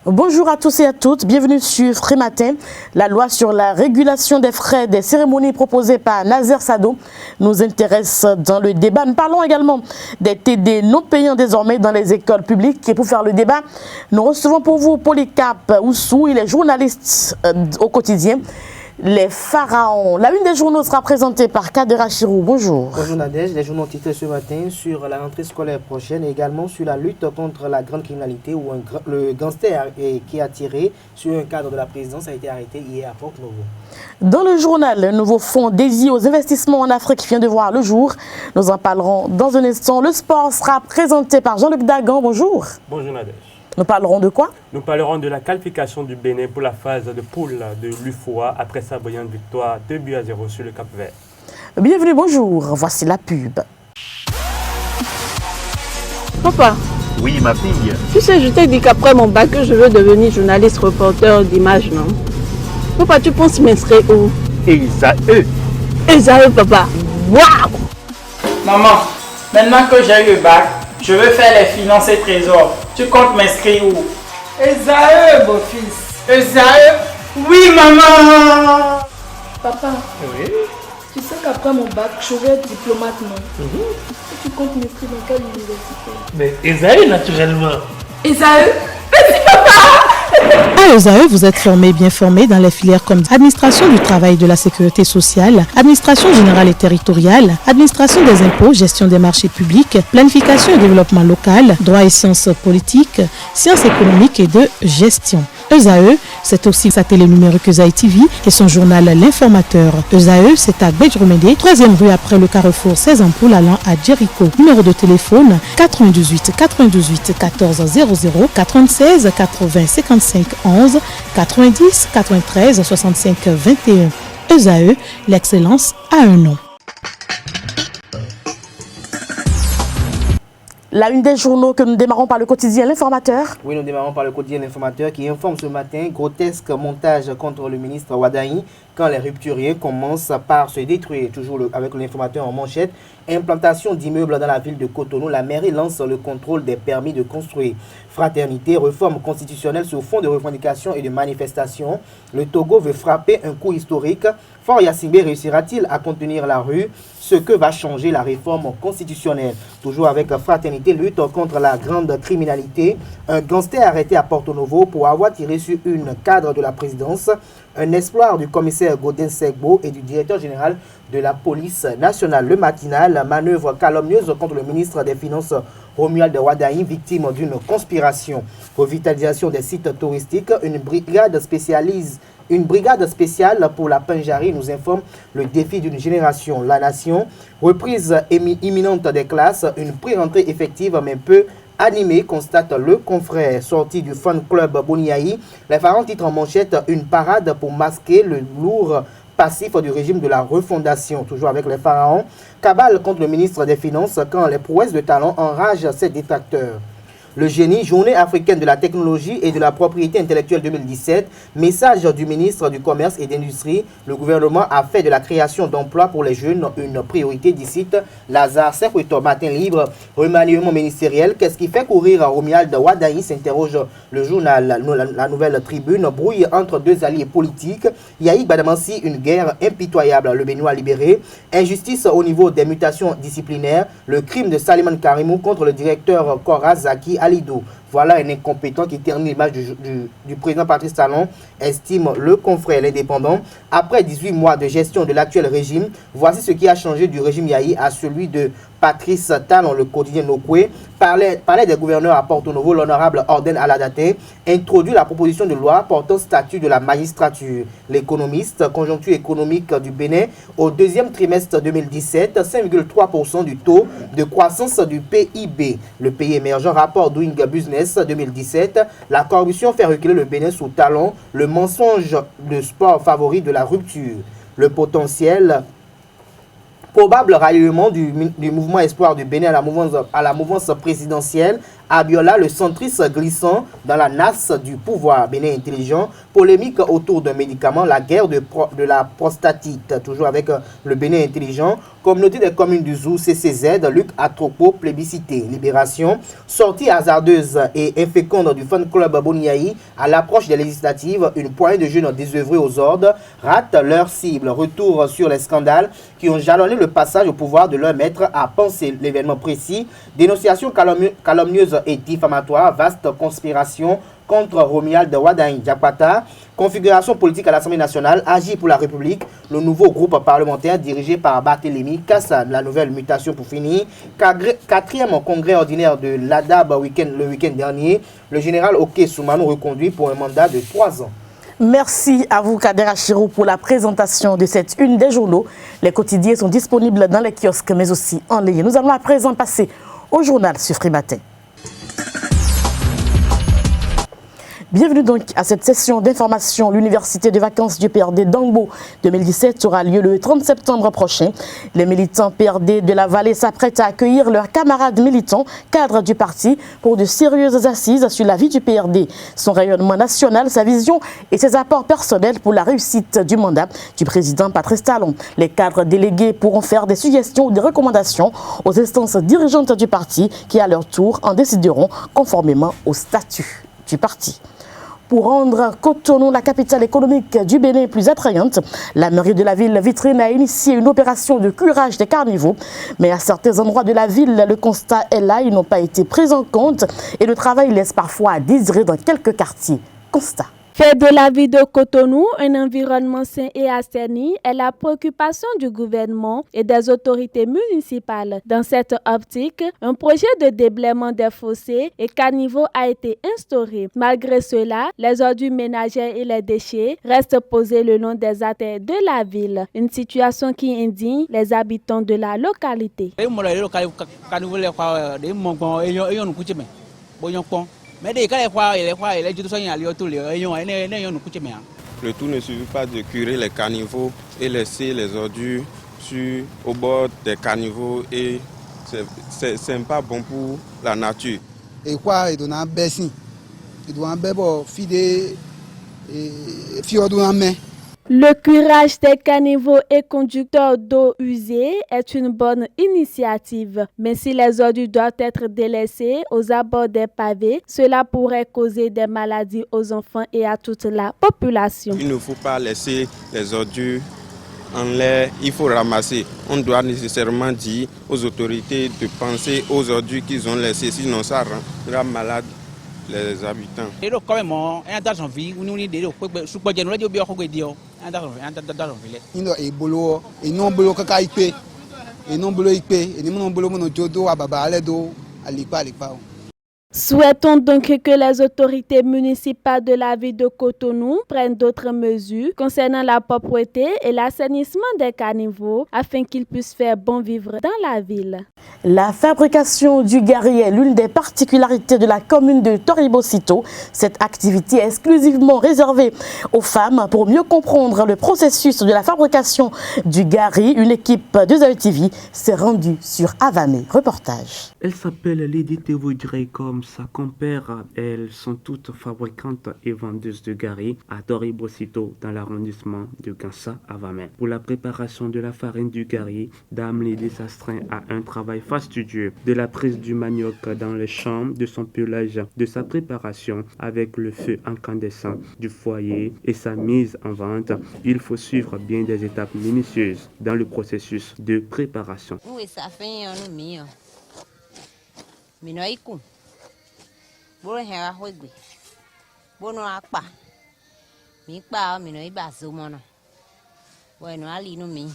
Bonjour à tous et à toutes, bienvenue sur Frais Matin. La loi sur la régulation des frais des cérémonies proposée par Nazer Sado nous intéresse dans le débat. Nous parlons également des TD non payants désormais dans les écoles publiques. Et pour faire le débat, nous recevons pour vous Polycarpe Oussou, il est journaliste au quotidien Les Pharaons. La une des journaux sera présentée par Kader Achirou. Bonjour. Bonjour Nadège, les journaux titrés ce matin sur la rentrée scolaire prochaine et également sur la lutte contre la grande criminalité où le gangster qui a tiré sur un cadre de la présidence a été arrêté hier à Porto-Novo. Dans le journal, un nouveau fonds dédié aux investissements en Afrique vient de voir le jour. Nous en parlerons dans un instant. Le sport sera présenté par Jean-Luc Dagan. Bonjour. Bonjour Nadège. Nous parlerons de quoi? Nous parlerons de la qualification du Bénin pour la phase de poule de l'UFOA après sa brillante victoire 2-0 sur le Cap-Vert. Bienvenue, bonjour. Voici la pub. Papa. Oui, ma fille. Tu sais, je t'ai dit qu'après mon bac, je veux devenir journaliste reporter d'images, non? Papa, tu penses m'inscrire où? Esaü. Esaü, papa. Waouh! Maman, maintenant que j'ai eu le bac, je veux faire les finances et trésors. Tu comptes m'inscrire où? Esaü, beau-fils. Esaü? Oui, maman! Papa, Oui. tu sais qu'après mon bac, je vais être diplomate, non? Et tu comptes m'inscrire dans quelle université? Mais Esaü, naturellement. Esaü? À ESAE, vous êtes formé, bien formé dans les filières comme administration du travail et de la sécurité sociale, administration générale et territoriale, administration des impôts, gestion des marchés publics, planification et développement local, droit et sciences politiques, sciences économiques et de gestion. ESAE, c'est aussi sa télé numérique ESAE TV et son journal L'Informateur. ESAE, c'est à Bedjromédé, 3e rue après le carrefour 16 ampoules allant à Jericho. Numéro de téléphone 98 98 14 00 96 80 55 11 90 93 65 21. ESAE, l'excellence a un nom. La une des journaux que nous démarrons par le quotidien L'Informateur. Oui, nous démarrons par le quotidien L'Informateur qui informe ce matin grotesque montage contre le ministre Wadahi quand les rupturiers commencent par se détruire. Toujours avec l'Informateur en manchette. Implantation d'immeubles dans la ville de Cotonou. La mairie lance le contrôle des permis de construire. Fraternité, réforme constitutionnelle sur fond de revendications et de manifestations. Le Togo veut frapper un coup historique. Fort Yacimbe réussira-t-il à contenir la rue? Ce que va changer la réforme constitutionnelle. Toujours avec Fraternité, lutte contre la grande criminalité. Un gangster arrêté à Porto-Novo pour avoir tiré sur une cadre de la présidence. Un espoir du commissaire Godin Segbo et du directeur général de la police nationale. Le matinal, manœuvre calomnieuse contre le ministre des Finances Romuald Wadahi, victime d'une conspiration. Revitalisation des sites touristiques, une brigade spéciale pour la Pinjari nous informe le défi d'une génération. La nation, reprise imminente des classes, une pré-rentrée effective mais peu animé, constate le confrère. Sorti du fan club Boniaï, les Pharaons titrent en manchette une parade pour masquer le lourd passif du régime de la refondation. Toujours avec les Pharaons, cabale contre le ministre des Finances quand les prouesses de talent enragent ses détracteurs. Le génie, journée africaine de la technologie et de la propriété intellectuelle 2017, message du ministre du Commerce et d'Industrie. Le gouvernement a fait de la création d'emplois pour les jeunes une priorité, d'ici Lazare Saint-Quentin, matin libre, remaniement ministériel. Qu'est-ce qui fait courir Romuald Wadahi, s'interroge le journal La Nouvelle Tribune. Brouille entre deux alliés politiques. Yahi Badamansi, une guerre impitoyable. Le Béninois libéré. Injustice au niveau des mutations disciplinaires. Le crime de Saliman Karimou contre le directeur Kora Zaki Alidou. Voilà un incompétent qui ternit l'image du président Patrice Talon, estime le confrère L'Indépendant. Après 18 mois de gestion de l'actuel régime, voici ce qui a changé du régime Yahi à celui de Patrice Talon. Le quotidien Nokwe parlait des gouverneurs à Porto-Novo. L'honorable Orden Aladate introduit la proposition de loi portant statut de la magistrature. L'économiste, conjoncture économique du Bénin au deuxième trimestre 2017, 5,3% du taux de croissance du PIB. Le pays émergent, rapport Doing Business 2017, la corruption fait reculer le Bénin sous Talon, le mensonge de sport favori de la rupture. Le potentiel probable ralliement du mouvement Espoir du Bénin à la mouvance présidentielle Abiola, le centriste glissant dans la nasse du pouvoir. Bénin intelligent, polémique autour d'un médicament, la guerre de la prostatite. Toujours avec le Bénin intelligent, communauté des communes du Zou, CCZ, Luc Atropo, plébiscité. Libération, sortie hasardeuse et inféconde du fan club Boniaï à l'approche des législatives. Une poignée de jeunes désœuvrés aux ordres ratent leur cible. Retour sur les scandales qui ont jalonné le passage au pouvoir de leur maître à penser l'événement précis. Dénonciation calomnieuse et diffamatoire, vaste conspiration contre Romuald Wadain Diapata. Configuration politique à l'Assemblée nationale, Agir pour la République, le nouveau groupe parlementaire dirigé par Barthélémy Kassam. La nouvelle mutation pour finir. Quatrième congrès ordinaire de l'ADAB le week-end dernier. Le général Oké Soumano reconduit pour un mandat de 3 ans. Merci à vous, Kader Achirou, pour la présentation de cette une des journaux. Les quotidiens sont disponibles dans les kiosques, mais aussi en ligne. Nous allons à présent passer au journal sur Free Matin. Bienvenue donc à cette session d'information. L'université de vacances du PRD d'Angbo 2017 aura lieu le 30 septembre prochain. Les militants PRD de la vallée s'apprêtent à accueillir leurs camarades militants, cadres du parti, pour de sérieuses assises sur la vie du PRD, son rayonnement national, sa vision et ses apports personnels pour la réussite du mandat du président Patrice Talon. Les cadres délégués pourront faire des suggestions ou des recommandations aux instances dirigeantes du parti qui, à leur tour, en décideront conformément au statut du parti. Pour rendre Cotonou, la capitale économique du Bénin, plus attrayante, la mairie de la ville vitrine a initié une opération de curage des carnivaux. Mais à certains endroits de la ville, le constat est là, ils n'ont pas été pris en compte et le travail laisse parfois à désirer dans quelques quartiers. Constat. Faire de la vie de Cotonou un environnement sain et assaini est la préoccupation du gouvernement et des autorités municipales. Dans cette optique, un projet de déblaiement des fossés et caniveaux a été instauré. Malgré cela, les ordures ménagères et les déchets restent posés le long des artères de la ville, une situation qui indigne les habitants de la localité. Le tout ne suffit pas de curer les caniveaux et laisser les ordures au bord des caniveaux et c'est pas bon pour la nature. Et quoi, il doit en baisser. Il doit en baisser Le curage des caniveaux et conducteurs d'eau usée est une bonne initiative, mais si les ordures doivent être délaissées aux abords des pavés, cela pourrait causer des maladies aux enfants et à toute la population. Il ne faut pas laisser les ordures en l'air, il faut ramasser. On doit nécessairement dire aux autorités de penser aux ordures qu'ils ont laissées, sinon ça rendra malade les habitants. Souhaitons donc que les autorités municipales de la ville de Cotonou prennent d'autres mesures concernant la propreté et l'assainissement des caniveaux afin qu'ils puissent faire bon vivre dans la ville. La fabrication du gari est l'une des particularités de la commune de Toribocito. Cette activité est exclusivement réservée aux femmes. Pour mieux comprendre le processus de la fabrication du gari, une équipe de ZAE TV s'est rendue sur Avamé. Reportage. Elle s'appelle Lady Tevoudré comme sa compère. Elles sont toutes fabricantes et vendeuses de gari à Toribocito dans l'arrondissement de Gansa Avamé. Pour la préparation de la farine du gari, Dame Lady s'astreint à un travail fastidieux, de la prise du manioc dans les champs, de son pelage, de sa préparation avec le feu incandescent du foyer et sa mise en vente. Il faut suivre bien des étapes minutieuses dans le processus de préparation. Oui, ça fait un ami. Minoiku. Bon, hera hogwe. Bono akpa. Mi pa minoi bazo mono. Bueno, ali no mi.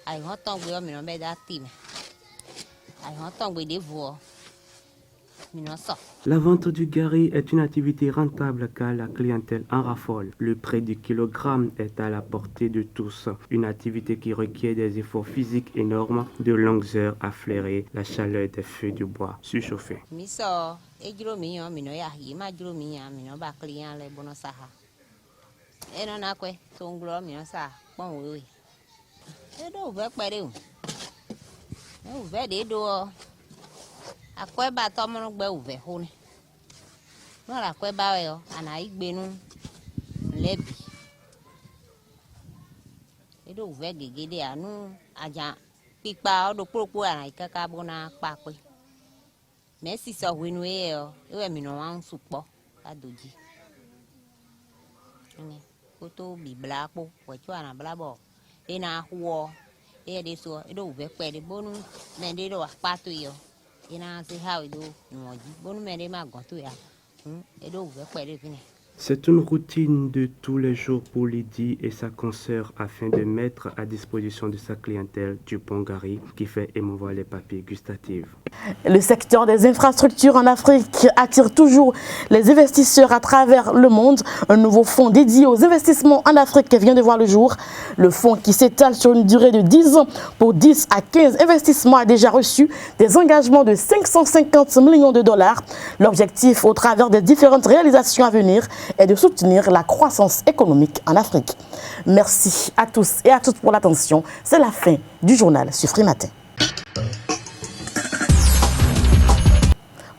Ai hotong we mi no be da time. Ai hotong we de vo. La vente du gari est une activité rentable car la clientèle en raffole. Le prix du kilogramme est à la portée de tous. Une activité qui requiert des efforts physiques énormes, de longues heures à flairer la chaleur des feux de bois surchauffés. À quoi bah toi mon gbe ouvert hone. Non la quoi bah yo anaïk benu lebi. Et do ouvert gégé à nous aja pipa do poko anaïk ka bona pa pe. Mais si ça winwe yo e mi no wan supo adoji. Ni koto bibla po wecho ana blabo. E na huo e de so e do ouvert pe de bonu men de do pato yo. C'est une routine de tous les jours pour Lydie et sa consoeur afin de mettre à disposition de sa clientèle du bon Gary qui fait émouvoir les papilles gustatives. Le secteur des infrastructures en Afrique attire toujours les investisseurs à travers le monde. Un nouveau fonds dédié aux investissements en Afrique vient de voir le jour. Le fonds qui s'étale sur une durée de 10 ans pour 10 à 15 investissements a déjà reçu des engagements de 550 millions de dollars. L'objectif au travers des différentes réalisations à venir est de soutenir la croissance économique en Afrique. Merci à tous et à toutes pour l'attention. C'est la fin du journal sur Frimatin.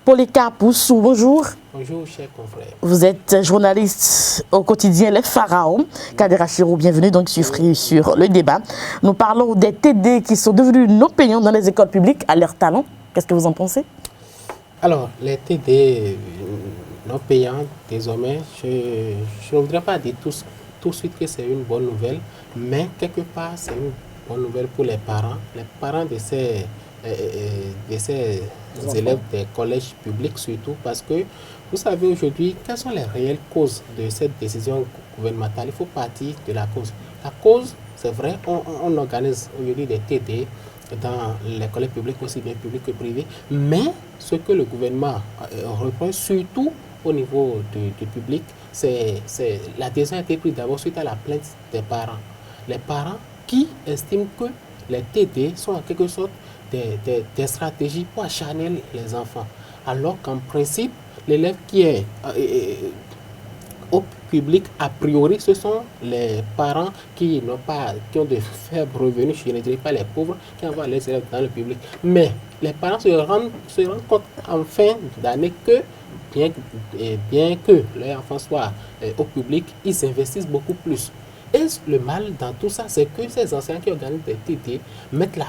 Polycarpe Poussou, bonjour. Bonjour, chers confrères. Vous êtes journaliste au quotidien Les Pharaons. Kadera Chirou, bienvenue donc sur le débat. Nous parlons des TD qui sont devenus non payants dans les écoles publiques à leur talent. Qu'est-ce que vous en pensez? Alors, les TD non payants, désormais, je ne voudrais pas dire tout de suite que c'est une bonne nouvelle, mais quelque part, c'est une bonne nouvelle pour les parents de ces élèves des collèges publics surtout, parce que vous savez aujourd'hui quelles sont les réelles causes de cette décision gouvernementale. Il faut partir de la cause. La cause, c'est vrai, on organise aujourd'hui des TD dans les collèges publics, aussi bien publics que privés, mais ce que le gouvernement reprend surtout au niveau du public, c'est la décision a été prise d'abord suite à la plainte des parents. Les parents qui estiment que les TD sont en quelque sorte des stratégies pour acharner les enfants. Alors qu'en principe, l'élève qui est au public, a priori, ce sont les parents qui ont de faibles revenus, je ne dirais pas les pauvres, qui envoient les élèves dans le public. Mais les parents se rendent compte en fin d'année que bien que leurs enfants soient au public, ils investissent beaucoup plus. Et le mal dans tout ça, c'est que ces enseignants qui organisent des TD mettent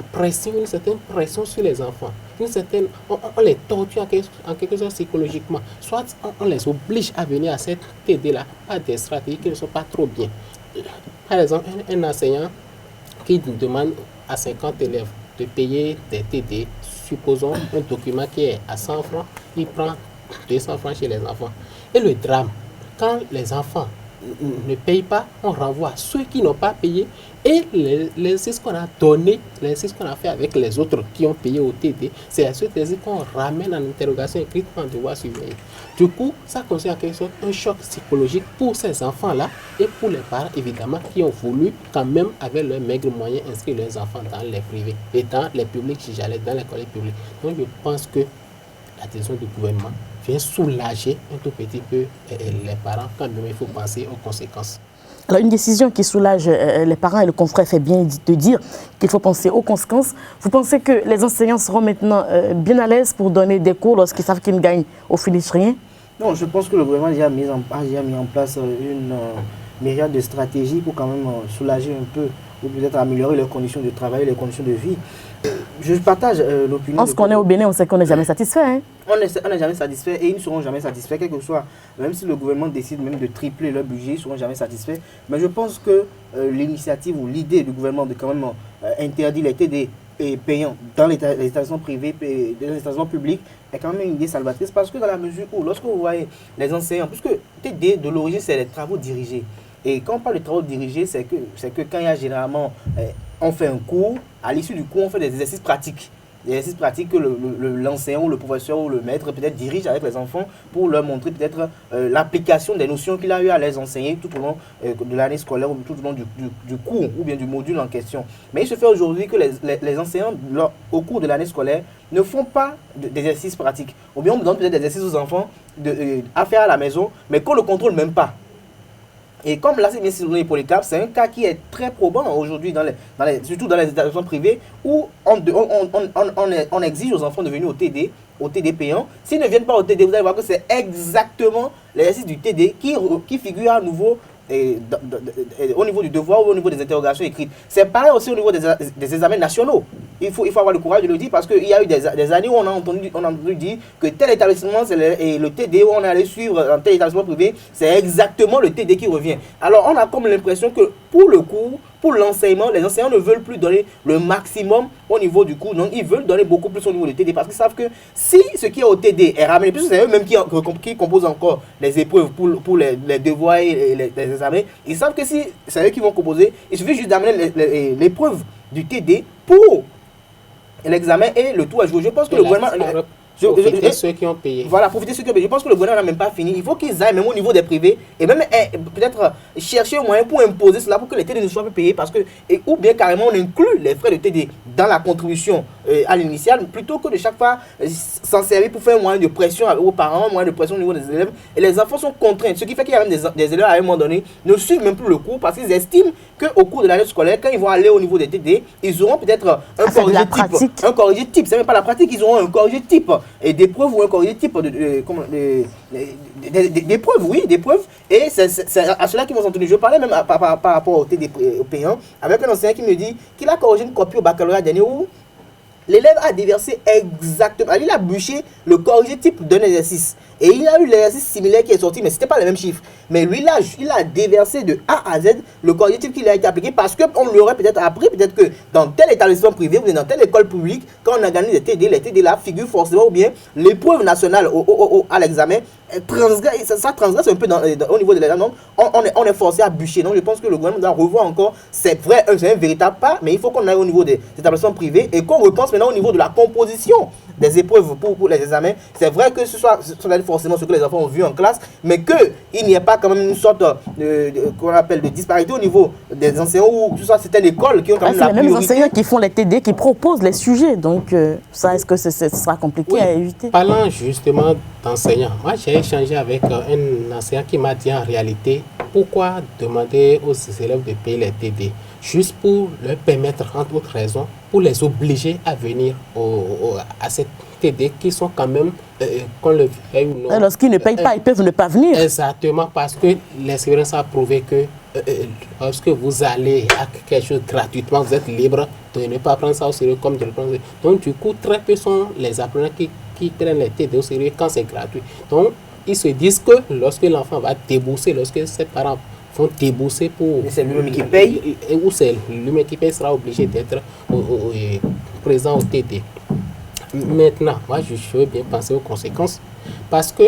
une certaine pression sur les enfants. On les torture en quelque sorte psychologiquement. Soit on les oblige à venir à cette TD-là par des stratégies qui ne sont pas trop bien. Par exemple, un enseignant qui demande à 50 élèves de payer des TD, supposons un document qui est à 100 francs, il prend 200 francs chez les enfants. Et le drame, quand les enfants ne payent pas, on renvoie ceux qui n'ont pas payé et l'exercice qu'on a donné, l'exercice qu'on a fait avec les autres qui ont payé au TD, c'est à ce exercice qu'on ramène en interrogation écrite en devoir surveiller. Du coup, ça constitue en quelque sorte un choc psychologique pour ces enfants-là et pour les parents évidemment qui ont voulu quand même avec leurs maigres moyens inscrire leurs enfants dans les privés et dans les publics, si j'allais dans les collèges publics. Donc je pense que la décision du gouvernement vient soulager un tout petit peu les parents quand même il faut penser aux conséquences. Alors une décision qui soulage les parents et le confrère fait bien de dire qu'il faut penser aux conséquences. Vous pensez que les enseignants seront maintenant bien à l'aise pour donner des cours lorsqu'ils savent qu'ils ne gagnent au finish rien? Non, je pense que le gouvernement a déjà mis en place une myriade de stratégies pour quand même soulager un peu ou peut-être améliorer leurs conditions de travail, les conditions de vie. Je partage l'opinion. On se connaît au Bénin, on sait qu'on n'est jamais satisfait. Hein? On n'est jamais satisfait et ils ne seront jamais satisfaits, quel que soit, même si le gouvernement décide même de tripler leur budget, ils ne seront jamais satisfaits. Mais je pense que l'initiative ou l'idée du gouvernement de quand même interdire les TD payants dans les établissements privés, les établissements publics, est quand même une idée salvatrice parce que dans la mesure où, lorsque vous voyez les enseignants, puisque TD de l'origine c'est les travaux dirigés. Et quand on parle de travaux dirigés, c'est que quand il y a généralement, on fait un cours, à l'issue du cours, on fait des exercices pratiques. Des exercices pratiques que l'enseignant ou le professeur ou le maître peut-être dirige avec les enfants pour leur montrer peut-être l'application des notions qu'il a eu à les enseigner tout au long de l'année scolaire ou tout au long du cours ou bien du module en question. Mais il se fait aujourd'hui que les enseignants, au cours de l'année scolaire, ne font pas d'exercices pratiques. Ou bien on donne peut-être des exercices aux enfants à faire à la maison, mais qu'on ne contrôle même pas. Et comme là, c'est bien souligné pour les CAP, c'est un cas qui est très probant aujourd'hui, surtout dans les établissements privés, où on exige aux enfants de venir au TD au TD payant. S'ils ne viennent pas au TD, vous allez voir que c'est exactement l'exercice du TD qui figure à nouveau au niveau du devoir ou au niveau des interrogations écrites. C'est pareil aussi au niveau des examens nationaux. Il faut avoir le courage de le dire parce qu'il y a eu des années où on a entendu dire que tel établissement, c'est le TD où on est allé suivre un tel établissement privé, c'est exactement le TD qui revient. Alors on a comme l'impression que pour le cours, pour l'enseignement, les enseignants ne veulent plus donner le maximum au niveau du cours, donc ils veulent donner beaucoup plus au niveau du TD parce qu'ils savent que si ce qui est au TD est ramené, puisque c'est eux-mêmes qui composent encore les épreuves pour les devoirs et les examens, ils savent que si c'est eux qui vont composer, il suffit juste d'amener l'épreuve du TD pour l'examen et le tout à jouer. Je pense que le gouvernement... Profiter ceux qui ont payé. Voilà, profiter ceux qui ont payé. Je pense que le gouvernement n'a même pas fini. Il faut qu'ils aillent même au niveau des privés et même peut-être chercher un moyen pour imposer cela pour que les TD ne soient pas payés parce que, ou bien carrément on inclut les frais de TD dans la contribution à l'initiale plutôt que de chaque fois s'en servir pour faire un moyen de pression aux parents, un moyen de pression au niveau des élèves. Et les enfants sont contraints. Ce qui fait qu'il y a même des élèves à un moment donné ne suivent même plus le cours parce qu'ils estiment qu'au cours de l'année scolaire, quand ils vont aller au niveau des TD, ils auront peut-être un corrigé type. Un corrigé type, c'est même pas la pratique, ils auront un corrigé type. Et des preuves ou un corrigé type des preuves, oui, des preuves. Et c'est à cela qu'ils vont s'en tenir. Je parlais même par rapport au TD payant avec un enseignant qui me dit qu'il a corrigé une copie au baccalauréat dernier où l'élève a déversé exactement, il a bûché le corrigé type d'un exercice. Et il a eu l'exercice similaire qui est sorti, mais ce n'était pas les mêmes chiffres. Mais lui, là, il a déversé de A à Z le corrigé type qui a été appliqué parce qu'on l'aurait peut-être appris, peut-être que dans tel établissement privé ou dans telle école publique, quand on organise les TD là figurent forcément ou bien l'épreuve nationale à l'examen, ça transgresse un peu au niveau de l'examen. Donc, on est forcé à bûcher. Donc, je pense que le gouvernement doit revoir encore. C'est vrai, c'est un véritable pas, mais il faut qu'on aille au niveau des établissements privés et qu'on repense maintenant au niveau de la composition des épreuves pour les examens. C'est vrai que ce soit forcément ce que les enfants ont vu en classe, mais qu'il n'y ait pas quand même une sorte qu'on appelle de disparité au niveau des enseignants ou soit c'était l'école qui ont quand même la priorité. C'est les mêmes enseignants qui font les TD, qui proposent les sujets. Donc ça, est-ce que ce sera compliqué à éviter? Parlant justement d'enseignants, moi j'ai échangé avec un enseignant qui m'a dit en réalité, pourquoi demander aux élèves de payer les TD? Juste pour leur permettre, entre autres raisons, pour les obliger à venir à cette TD qui sont quand même, qu'on le veuille ou non. Lorsqu'ils ne payent pas, ils peuvent ne pas venir. Exactement, parce que l'expérience a prouvé que lorsque vous allez à quelque chose gratuitement, vous êtes libre de ne pas prendre ça au sérieux comme de le prendre. Donc du coup, très peu sont les apprenants qui prennent les TD au sérieux quand c'est gratuit. Donc ils se disent que lorsque l'enfant va débourser, lorsque ses parents vont débourser pour... C'est lui-même qui paye. Ou c'est lui-même qui paye, sera obligé d'être présent au TD. Maintenant, moi je veux bien penser aux conséquences parce que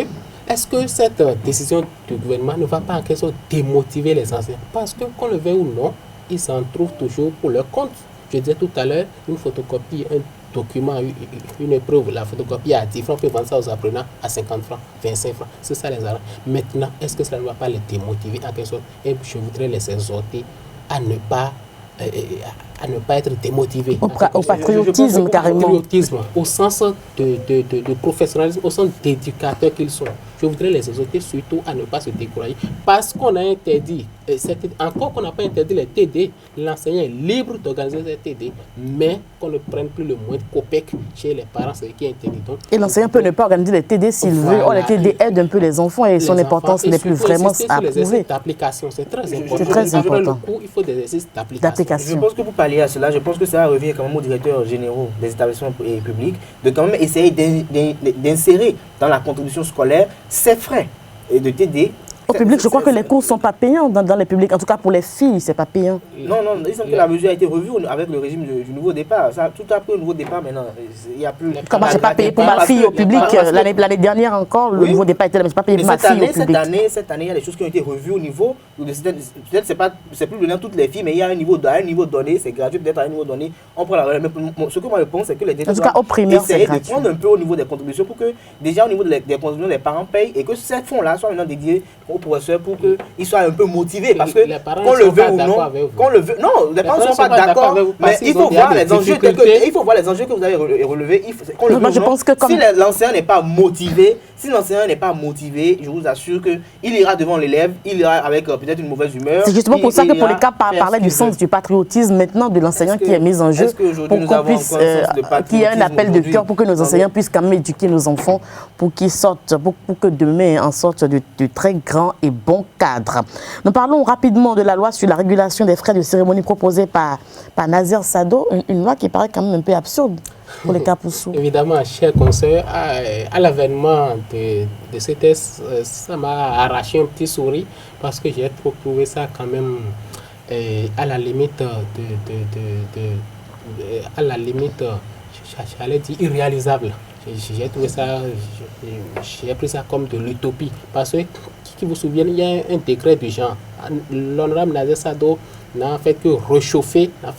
est-ce que cette décision du gouvernement ne va pas en quelque sorte démotiver les enseignants? Parce que qu'on le veuille ou non, ils s'en trouvent toujours pour leur compte. Je disais tout à l'heure, une photocopie, un document, une épreuve, la photocopie à 10 francs, on peut vendre ça aux apprenants à 50 francs, 25 francs. C'est ça les arrange. Maintenant, est-ce que cela ne va pas les démotiver en quelque sorte? Et je voudrais les exhorter à ne pas être démotivés. Au patriotisme, carrément. Au patriotisme, au sens de professionnalisme, au sens d'éducateurs qu'ils sont. Je voudrais les exhorter surtout à ne pas se décourager. Parce qu'on a interdit, encore qu'on n'a pas interdit les TD, l'enseignant est libre d'organiser les TD, mais qu'on ne prenne plus le moindre copec chez les parents, c'est qui est interdit. Donc, et l'enseignant peut ne pas organiser les TD s'il veut. Or, les TD aident un peu les enfants et son importance n'est plus vraiment à prouver. C'est très important. C'est très important. Il faut des exercices d'application. Je pense que pour pallier à cela, je pense que ça revient quand même aux directeurs généraux des établissements publics de quand même essayer d'insérer dans la contribution scolaire ces frais et de TD. Au public, je crois que les cours ne sont pas payants dans les publics. En tout cas, pour les filles, ce n'est pas payant. Non, il semble que la mesure a été revue avec le régime du nouveau départ. Ça, tout a pris au nouveau départ maintenant. Il n'y a plus... Comment je n'ai pas payé pour ma fille au public? L'année dernière encore, le nouveau départ était là, mais je n'ai pas payé pour ma fille au public. Cette année, il y a des choses qui ont été revues au niveau... Peut-être c'est plus donné à toutes les filles, mais il y a un niveau donné, c'est gratuit, peut-être à un niveau donné, on prend la relève. Mais ce que moi je pense, c'est que les décisions doivent essayer de prendre un peu au niveau des contributions pour que, déjà au niveau des contributions, les parents payent et que ces fonds-là soient maintenant dédiés professeurs pour qu'ils soient un peu motivés. Parce que qu'on le veut ou non, non, les parents ne sont pas d'accord, mais il faut voir les enjeux que vous avez relevés. Je pense que si l'enseignant n'est pas motivé, je vous assure qu'il ira devant l'élève, il ira avec peut-être une mauvaise humeur. C'est justement pour ça que pour les cas parlait du sens du patriotisme maintenant de l'enseignant qui est mis en jeu pour qu'on puisse, qu'il y ait un appel de cœur pour que nos enseignants puissent quand même éduquer nos enfants pour qu'ils sortent, pour que demain en sorte de très grands et bons cadres. Nous parlons rapidement de la loi sur la régulation des frais de cérémonie proposée par Nazir Sado, une loi qui paraît quand même un peu absurde pour les Kapoussou. Évidemment, chers consoeurs, à l'avènement de ce test, ça m'a arraché un petit sourire parce que j'ai trouvé ça quand même à la limite j'allais dire irréalisable. J'ai trouvé ça, j'ai pris ça comme de l'utopie parce que, qui vous souvient, il y a un décret du genre. L'honorable Nazir Sado n'a fait que réchauffer un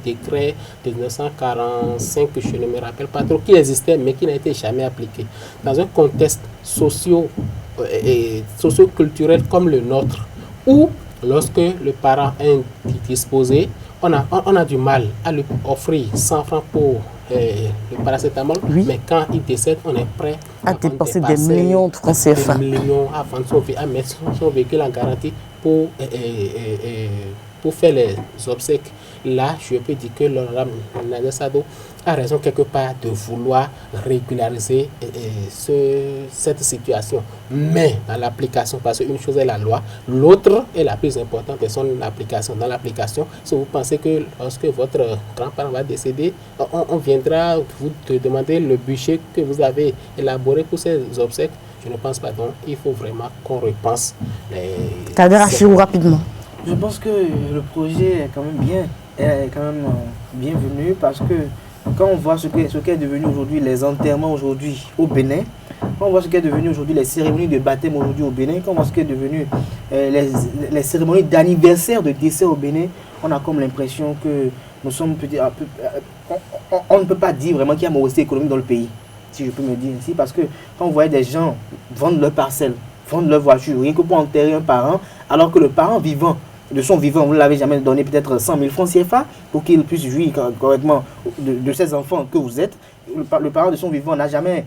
décret de 1945 que je ne me rappelle pas trop, qui existait mais qui n'a été jamais appliqué. Dans un contexte socio-culturel comme le nôtre, où lorsque le parent est indisposé, on a du mal à lui offrir 100 francs pour le paracétamol, mais quand il décède, on est prêt à dépenser des millions de francs CFA. Des millions à mettre son véhicule en garantie pour faire les obsèques. Là, je peux dire que l'honorable Nazir Sado a raison quelque part de vouloir régulariser cette situation. Mais dans l'application, parce qu'une chose est la loi, l'autre est la plus importante, c'est son application. Dans l'application, si vous pensez que lorsque votre grand-parent va décéder, on viendra vous demander le budget que vous avez élaboré pour ces obsèques, je ne pense pas. Donc, il faut vraiment qu'on repense. Kader Achirou, rapidement. Je pense que le projet est quand même bienvenu parce que quand on voit ce qu'est devenu aujourd'hui les enterrements aujourd'hui au Bénin, quand on voit ce qu'est devenu aujourd'hui les cérémonies de baptême aujourd'hui au Bénin, quand on voit ce qu'est devenu les cérémonies d'anniversaire de décès au Bénin, on a comme l'impression que nous sommes on ne peut pas dire vraiment qu'il y a morosité économique dans le pays, si je peux me dire ainsi, parce que quand on voyait des gens vendre leurs parcelles, vendre leurs voitures, rien que pour enterrer un parent, alors que le parent vivant, de son vivant, vous ne l'avez jamais donné peut-être 100 000 francs CFA pour qu'il puisse jouir correctement de ses enfants que vous êtes. Le parent de son vivant n'a jamais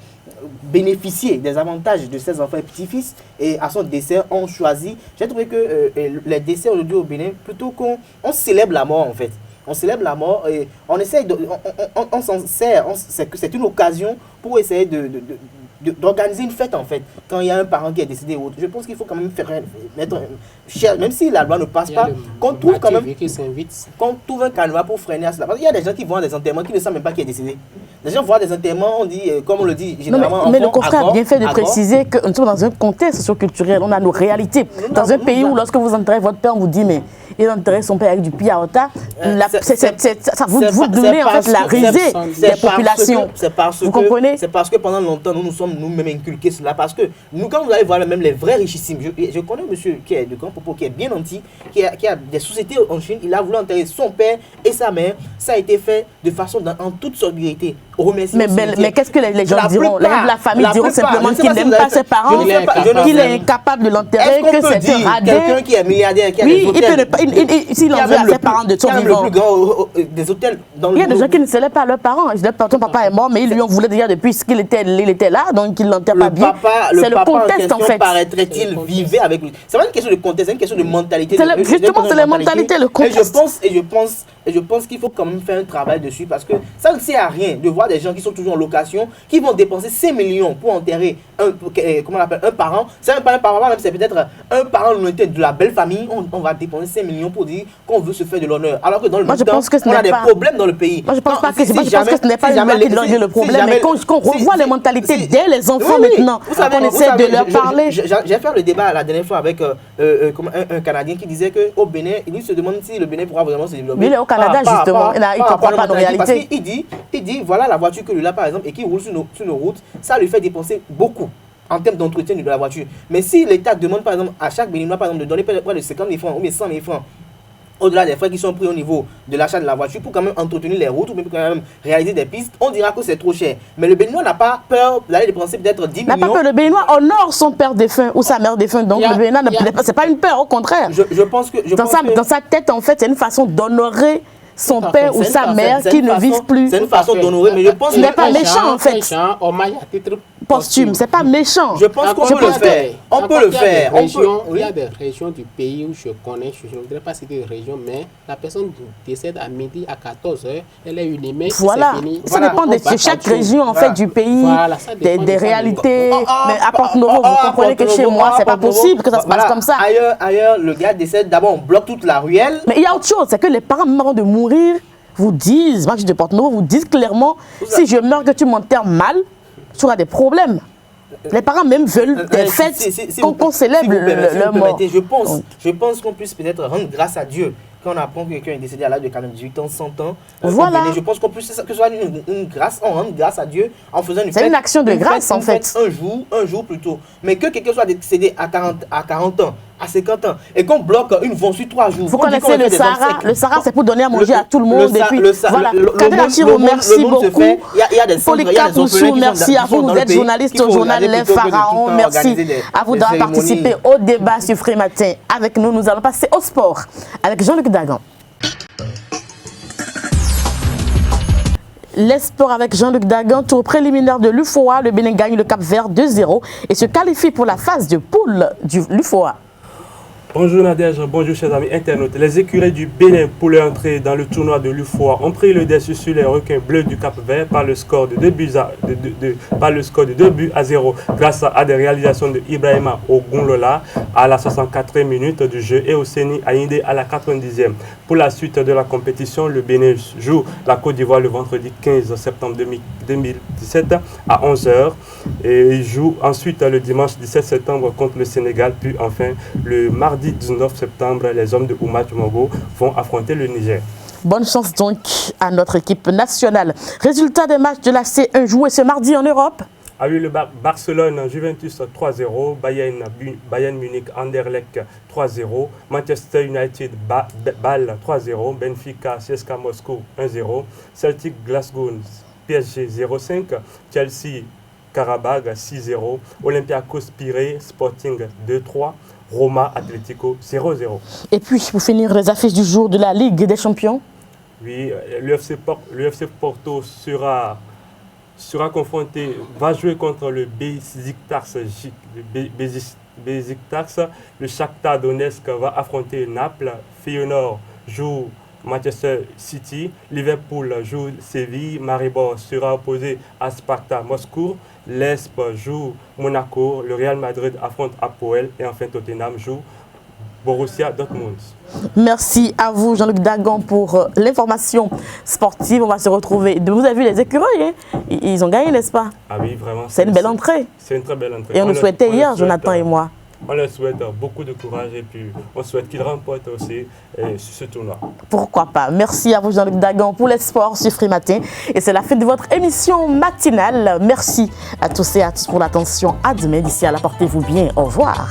bénéficié des avantages de ses enfants et petits-fils, et à son décès, on choisit. J'ai trouvé que les décès aujourd'hui au Bénin, plutôt qu'on célèbre la mort en fait. On célèbre la mort et on essaye on s'en sert, c'est une occasion pour essayer d'organiser une fête en fait, quand il y a un parent qui est décédé ou autre. Je pense qu'il faut quand même mettre cher, même si la loi ne passe pas, qu'on trouve quand même qu'on trouve un canevas pour freiner à cela. Parce qu'il y a des gens qui vont à des enterrements qui ne savent même pas qui est décédé. Les gens vont à des enterrements, on dit, comme on le dit généralement. Mais le confrère a bien fait de préciser que nous sommes dans un contexte socioculturel, on a nos réalités. Dans un pays où lorsque vous enterrez votre père, on vous dit mais il a enterré son père avec du piaota, vous donnez en fait la risée des populations. Vous comprenez? C'est parce que pendant longtemps, nous sommes nous-mêmes inculqués cela. Parce que nous, quand vous allez voir même les vrais richissimes, je connais un monsieur qui est de Grand Popo, qui est bien nanti, qui a des sociétés en Chine, il a voulu enterrer son père et sa mère. Ça a été fait de façon en toute sobriété. Mais qu'est-ce que les gens diront? La famille diront simplement qu'il n'aime pas ses parents, qu'il est incapable de l'enterrer, que c'est un radin. Quelqu'un qui est milliardaire, qui a des hôtels, s'il en veut à ses parents de son vivant. Des hôtels il y a des gens qui ne célèbrent pas leurs parents. Ton papa est mort, mais ils lui ont voulu déjà depuis qu'il était là, donc il ne l'enterre pas bien. C'est le contexte en fait. Paraîtrait-il vivait avec lui. C'est pas une question de contexte, c'est une question de mentalité. Justement, c'est la mentalité, le contexte. Et je pense qu'il faut quand même faire un travail dessus parce que ça ne sert à rien de voir des gens qui sont toujours en location, qui vont dépenser 5 millions pour enterrer un parent. C'est même pas un parent, même c'est peut-être un parent de la belle famille. On va dépenser 5 millions pour dire qu'on veut se faire de l'honneur. Alors que dans le même temps, on a des problèmes dans le pays. Moi, je pense pas que ce n'est pas une loi qui doit régler le problème, mais qu'on revoit les mentalités dès les enfants maintenant, qu'on essaie de leur parler. J'ai fait le débat la dernière fois avec un Canadien qui disait qu'au Bénin, il se demande si le Bénin pourra vraiment se développer. Mais il est au Canada justement, il ne comprend pas nos réalités. Parce qu'il dit, voilà la voiture que lui a par exemple et qui roule sur nos routes, ça lui fait dépenser beaucoup en termes d'entretien de la voiture. Mais si l'État demande par exemple à chaque Béninois par exemple de donner près de 50 000 francs ou bien 100 000 francs au-delà des frais qui sont pris au niveau de l'achat de la voiture pour quand même entretenir les routes ou même pour quand même réaliser des pistes, on dira que c'est trop cher. Mais le Béninois n'a pas peur d'aller dépenser peut-être 10 millions. N'a pas peur, le Béninois honore son père défunt ou sa mère défunte. Donc le Béninois, c'est pas une peur, au contraire. Je pense que... Dans sa tête, en fait, c'est une façon d'honorer son père ou sa mère qui ne vivent plus. C'est une façon d'honorer, mais je pense que... Ce n'est pas méchant, en fait. Posthume, c'est pas méchant. Je pense qu'on peut le faire. On peut le faire. Il y a des régions du pays où je connais, je ne voudrais pas citer de région, mais la personne décède à midi, à 14h, elle est inhumée, voilà. Ça dépend de chaque région, en fait, du pays, des réalités. Mais à Porto-Novo, vous comprenez que chez moi, c'est pas possible que ça se passe comme ça. Ailleurs, le gars décède, d'abord on bloque toute la ruelle. Mais il y a autre chose, c'est que les parents, même avant de mourir, vous disent, moi je suis de Porto-Novo, vous disent clairement, si je meurs, que tu m'enterres mal, tu auras des problèmes. Les parents même veulent des fêtes qu'on célèbre leur mort. Je pense qu'on puisse peut-être rendre grâce à Dieu quand on apprend que quelqu'un est décédé à l'âge de 48 ans, 100 ans. Voilà. Je pense qu'on puisse que ce soit une grâce, on rende grâce à Dieu en faisant une fête. C'est une action de grâce en fait. Un jour plutôt. Mais que quelqu'un soit décédé à 40 ans, à 50 ans, et qu'on bloque une vont sur 3 jours. Vous connaissez le Sahara. Le Sahara, c'est pour donner à manger à tout le monde. Merci beaucoup. Polycarpe Moussou, merci à vous. Vous êtes journaliste au journal Les Pharaons. Merci à vous d'avoir participé au débat sur Free Matin. Avec nous, nous allons passer au sport avec Jean-Luc Dagan. Les sports avec Jean-Luc Dagan, tour préliminaire de l'UFOA. Le Bénin gagne le Cap-Vert 2-0 et se qualifie pour la phase de poule du l'UFOA. Bonjour Nadège, bonjour chers amis internautes. Les écureuils du Bénin pour leur entrée dans le tournoi de l'UFOA ont pris le dessus sur les requins bleus du Cap-Vert par le score de 2 buts à 0 grâce à des réalisations de Ibrahima Ogunlola à la 64e minute du jeu et Ouseni Aïndé à la 90e. Pour la suite de la compétition, le Bénin joue la Côte d'Ivoire le vendredi 15 septembre 2017 à 11h et il joue ensuite le dimanche 17 septembre contre le Sénégal, puis enfin le mardi 19 septembre, les hommes de Oumat Mongo vont affronter le Niger. Bonne chance donc à notre équipe nationale. Résultat des matchs de la C1 joués ce mardi en Europe. A eu le Barcelone, Juventus 3-0, Bayern Munich, Anderlecht 3-0, Manchester United, Bâle 3-0, Benfica, CSKA Moscou 1-0, Celtic Glasgow, PSG 0-5, Chelsea, Karabag 6-0, Olympiakos Pirée, Sporting 2-3, Roma Atlético 0-0. Et puis, pour finir, les affiches du jour de la Ligue des Champions. Oui, l'UFC Porto sera confronté, va jouer contre le Beşiktaş. Le Shakhtar Donetsk va affronter Naples. Feyenoord joue Manchester City. Liverpool joue Séville. Maribor sera opposé à Sparta Moscou. L'Esp joue Monaco. Le Real Madrid affronte Apoel. Et enfin Tottenham joue Borussia Dortmund. Merci à vous Jean-Luc Dagan pour l'information sportive. On va se retrouver. Vous avez vu les écureuils, hein? Ils ont gagné, n'est-ce pas? Ah oui, vraiment. C'est une belle entrée. C'est une très belle entrée. Et on le souhaitait hier, Jonathan et moi. On leur souhaite beaucoup de courage et puis on souhaite qu'ils remportent aussi ce tournoi. Pourquoi pas. Merci à vous Jean-Luc Dagan pour les sports sur Free Matin. Et c'est la fin de votre émission matinale. Merci à tous et à tous pour l'attention. À demain. D'ici là, portez-vous bien. Au revoir.